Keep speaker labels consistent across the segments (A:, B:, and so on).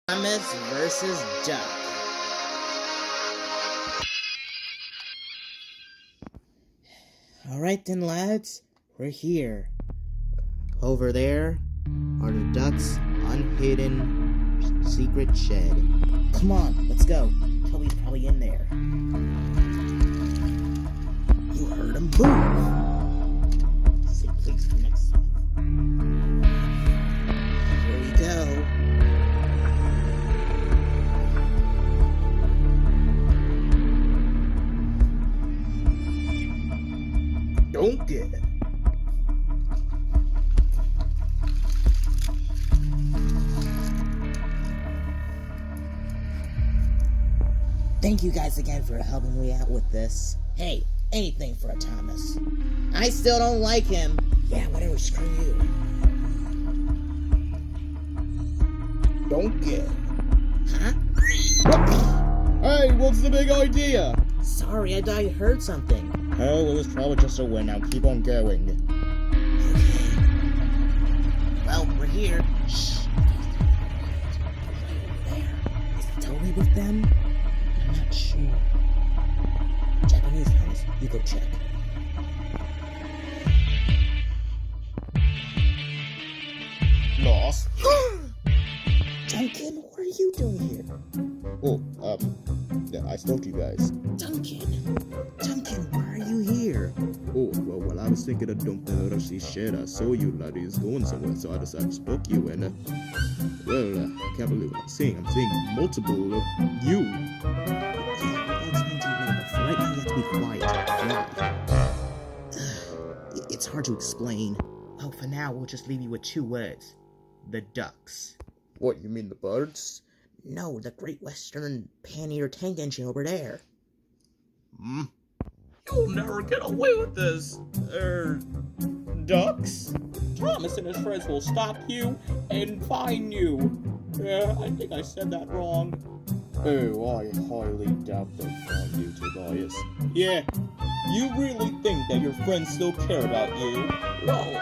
A: Thomas versus Duck. Alright then, lads, we're here. Over there are the Duck's unhidden secret shed. Come on, let's go. Toby's probably in there. You heard him move. Say please for next time. Here we go. Don't get it. Thank you guys again for helping me out with this. Hey, anything for a Thomas. I still don't like him. Yeah, whatever, screw you. Don't get it. Huh?
B: Hey, what's the big idea?
A: Sorry, I thought I heard something.
B: Oh, it was probably just a win. Now keep on going.
A: Okay. Well, we're here. Shh. There. Is Toby with them? I'm not sure. Japanese house. You go check.
B: Lost.
A: Duncan, what are you doing here?
B: Oh, yeah, I spoke to you guys.
A: Duncan, why are you here?
B: Oh, well, I was thinking of dumping out of the shed. I saw you ladies going somewhere, so I decided to spoke you, and, I can't believe what I'm seeing. I'm seeing multiple of you.
A: Yeah, I'll explain to you later, but for right now you have to be quiet. Why? It's hard to explain. Well, for now, we'll just leave you with two words. The Ducks.
B: What, you mean the birds?
A: No, the Great Western Pannier tank engine over there.
C: You'll never get away with this. Ducks? Thomas and his friends will stop you and find you. Yeah, I think I said that wrong.
B: Oh, I highly doubt they'll find you, Tobias.
C: Yeah, you really think that your friends still care about you? Well,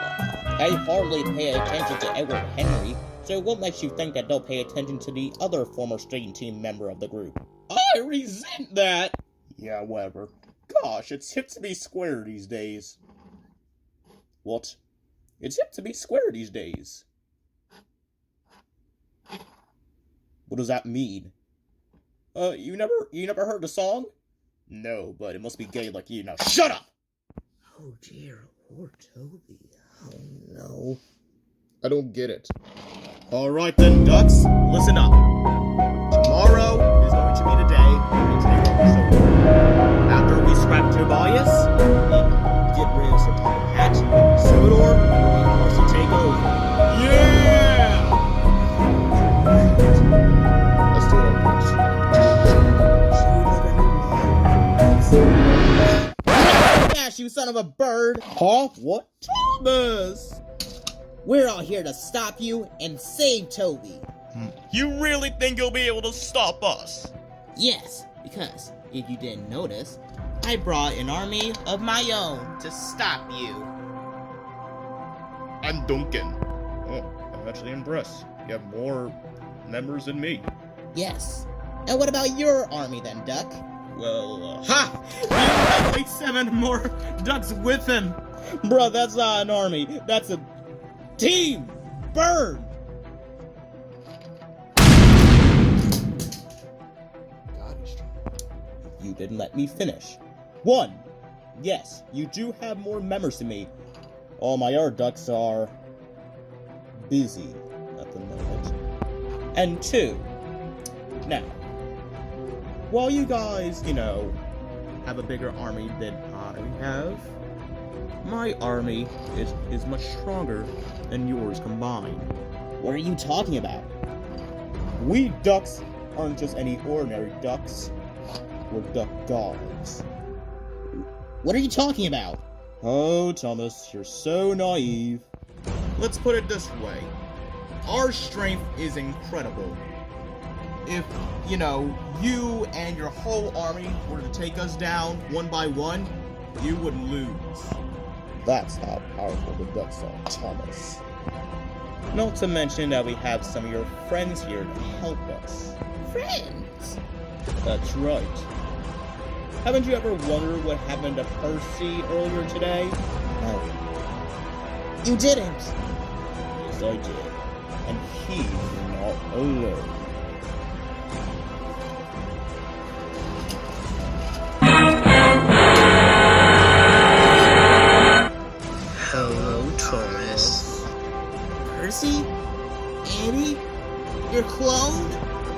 C: I hardly pay attention to Edward Henry, so it won't let you think that they'll pay attention to the other former Street Team member of the group. I resent that!
B: Yeah, whatever.
C: Gosh, it's hip to be square these days. What? It's hip to be square these days. What does that mean? You never heard the song? No, but it must be gay like you. Now shut up!
A: Oh dear, poor Toby. Oh no.
B: I don't get it.
C: Alright then, Ducks, listen up. Tomorrow is going to be the day we take over Sodor. After we scrap Tobias and get rid of Sir Hat, Sodor will be ours to take over. Yeah!
B: I still don't get it.
A: Gosh, you son of a bird!
C: Huh? What? Thomas!
A: We're all here to stop you and save Toby.
C: You really think you'll be able to stop us?
A: Yes, because if you didn't notice, I brought an army of my own to stop you.
B: I'm Duncan. Oh, I'm actually impressed. You have more members than me.
A: Yes. And what about your army then, Duck?
C: Well, ha! You have like 7 more ducks with him! Bruh, that's not an army. That's a team! Burn! God, he's trying. You didn't let me finish. 1. Yes, you do have more members than me. All my other ducks are busy at the moment. And 2. Now, while you guys, have a bigger army than I have, my army is much stronger than yours combined. What are you talking about? We ducks aren't just any ordinary ducks. We're duck gods.
A: What are you talking about?
C: Oh, Thomas, you're so naive. Let's put it this way. Our strength is incredible. If, you and your whole army were to take us down one by one, you would lose. That's how powerful the ducks are, Thomas. Not to mention that we have some of your friends here to help us.
A: Friends?
C: That's right. Haven't you ever wondered what happened to Percy earlier today?
A: No. You didn't.
C: Yes, I did. And he's not alone.
D: Hello, Thomas.
A: Percy? Annie? Your clone?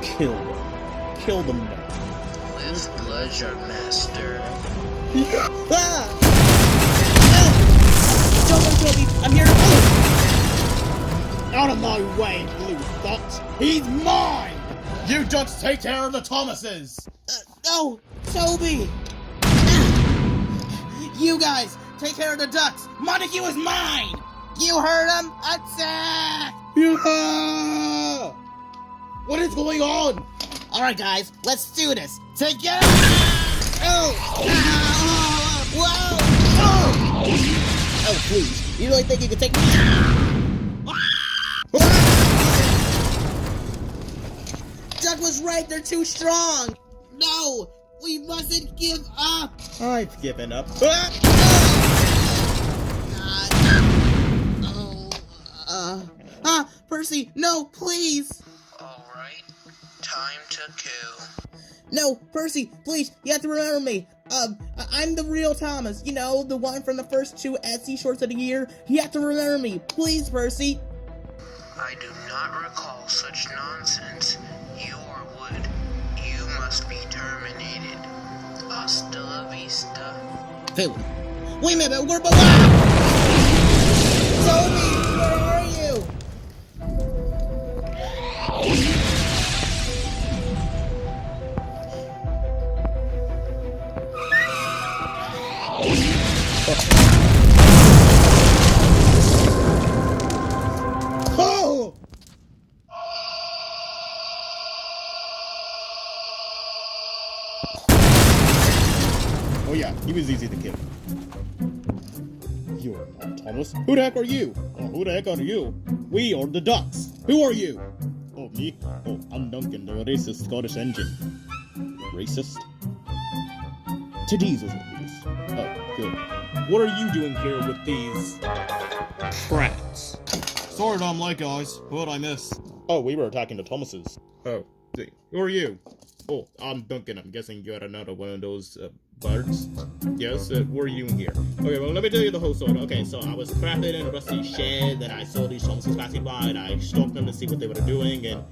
C: Kill them. Kill them now.
D: With pleasure, Master.
A: Ah! Don't worry, Toby. I'm here.
C: Out of my way, Blue Fox! He's mine! You ducks take care of the Thomases!
A: No, Toby. You guys, take care of the ducks. Montague is mine. You heard him. Attack!
C: Yeah! What is going on?
A: All right, guys, let's do this. Together. Oh! Whoa! Oh, please. You really think you can take me? Duck was right. They're too strong. No, we mustn't give up.
C: I've given up.
A: Percy, no, please.
D: Alright, time to kill.
A: No, Percy, please, you have to remember me. I'm the real Thomas, you know, the one from the first 2 Etsy shorts of the year. You have to remember me, please, Percy.
D: I do not recall such nonsense. You are wood. You must be terminated. Hasta la vista.
A: Philly. Wait a minute, we're both. Toby, where are you?
C: Oh! Oh yeah, he was easy to kill. You're not Thomas. Who the heck are you? Oh, who the heck are you? We are the Ducks. Who are you? Oh, me? Oh, I'm Duncan, the racist Scottish engine. Racist? To diesels, at least. Oh, good. What are you doing here with these brats? Sorry, I'm late, guys. What'd I miss? Oh, we were attacking the Thomases. Oh, see. Who are you? Oh, I'm Duncan. I'm guessing you're another one of those birds. Yes, what are you doing here? Okay, well, let me tell you the whole story. Okay, so I was crafted in a rusty shed, and I saw these Thomases passing by, and I stalked them to see what they were doing, and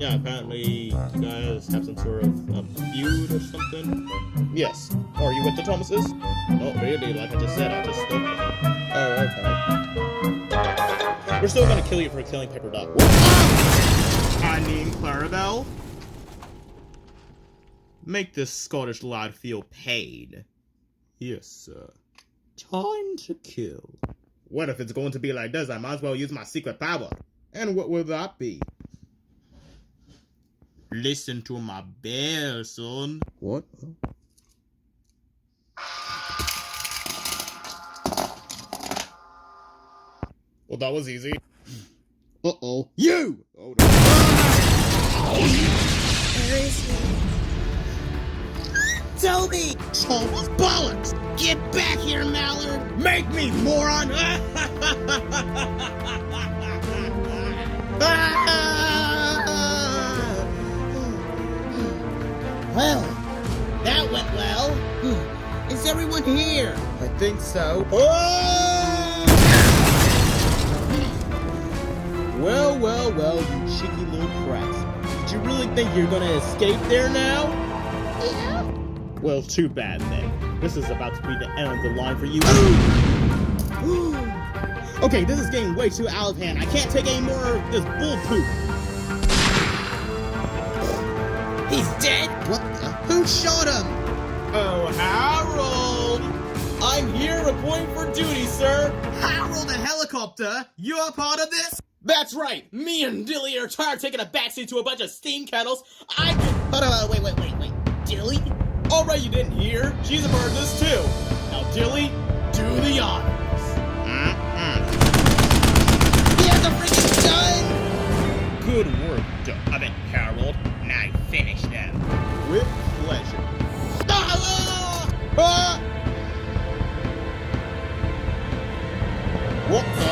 C: yeah, apparently you guys have some sort of feud or something. Yes. Are you with the Thomases? No, really, like I just said, I just stalked them. Oh, okay. We're still gonna kill you for killing Pepper Duck. I mean, Clarabelle? Make this Scottish lad feel pain. Yes, sir. Time to kill. What if it's going to be like this? I might as well use my secret power. And what will that be? Listen to my bell, son. What? Well, that was easy. Uh-oh. You! Oh, no.
A: Where is he? Toby!
C: Thomas bollocks!
A: Get back here, Mallard!
C: Make me, moron!
A: Well, that went well. Is everyone here?
C: I think so. Well, you cheeky little crats. Did you really think you're gonna escape there now?
A: Yeah.
C: Well, too bad then. This is about to be the end of the line for you. Okay, this is getting way too out of hand. I can't take any more of this bull poop.
A: He's dead? What the? Who shot him?
C: Oh, Harold! I'm here reporting for duty, sir.
A: Harold the helicopter? You're a part of this?
C: That's right. Me and Dilly are tired of taking a backseat to a bunch of steam kettles.
A: Hold on, wait. Dilly?
C: Alright, you didn't hear. She's a part of this too. Now, Dilly, do the honors.
A: He has a freaking gun!
C: Good work, Harold. Now finish them. With pleasure. Ah! What the?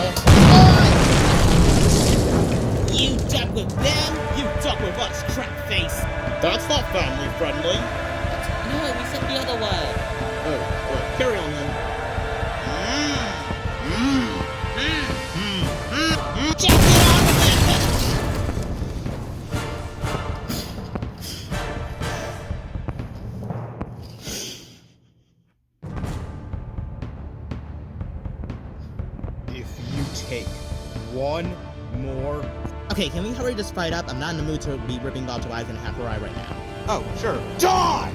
A: You duck with them, you duck with us, crapface!
C: That's not family friendly.
A: No, we said the other way.
C: Oh, carry on then.
A: Check it out!
C: If you take one more...
A: Okay, can we hurry this fight up? I'm not in the mood to be ripping Dr. Wise in half a ride right now.
C: Oh, sure. Die!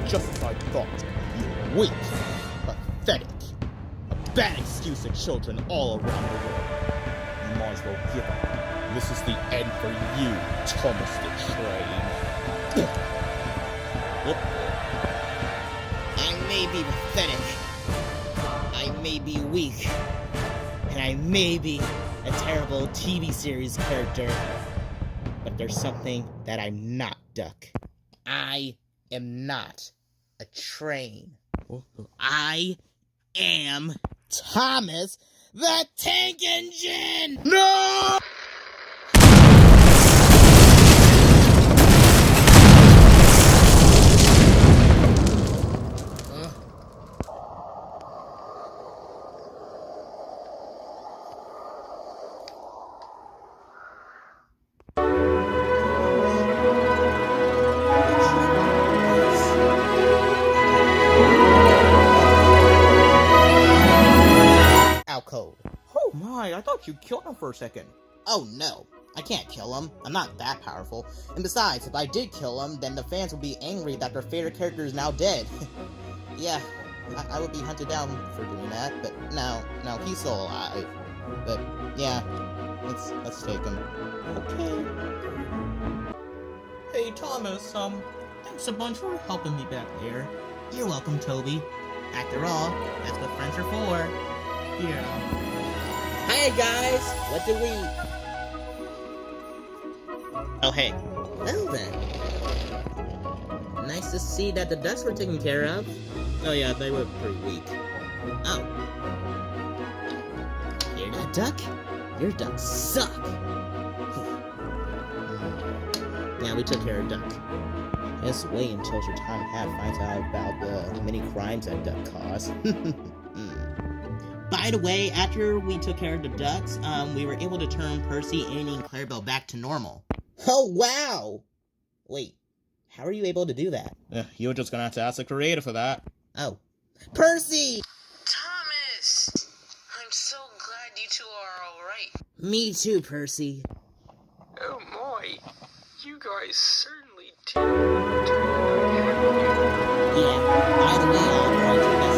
C: Just as I thought. You're weak, pathetic, a bad excuse to children all around the world. You might as well give up. This is the end for you, Thomas the Train.
A: I may be pathetic, I may be weak, and I may be a terrible TV series character, but there's something that I'm not, Duck. I am not a train. I am Thomas the Tank Engine!
C: No!
A: Code.
C: Oh my, I thought you killed him for a second.
A: Oh no, I can't kill him. I'm not that powerful. And besides, if I did kill him, then the fans would be angry that their favorite character is now dead. Yeah, I would be hunted down for doing that, but no, he's still alive. But yeah, let's take him. Okay. Hey Thomas, thanks a bunch for helping me back there. You're welcome, Toby. After all, that's what friends are for. Yeah. Hey guys, what do we... Oh hey. Well then. Nice to see that the ducks were taken care of. Oh yeah, they were pretty weak. Oh. Hear that, Duck? Your ducks suck. Yeah, we took care of Duck. Just wait until your time Hat finds out about the many crimes that Duck caused. By the way, after we took care of the ducks, we were able to turn Percy, Annie, and Clarabelle back to normal. Oh, wow! Wait, how are you able to do that?
C: You're just gonna have to ask the creator for that.
A: Oh. Percy!
D: Thomas! I'm so glad you two are alright.
A: Me too, Percy.
E: Oh my, you guys certainly did turn out happy.
A: Yeah, by the way, I'll try to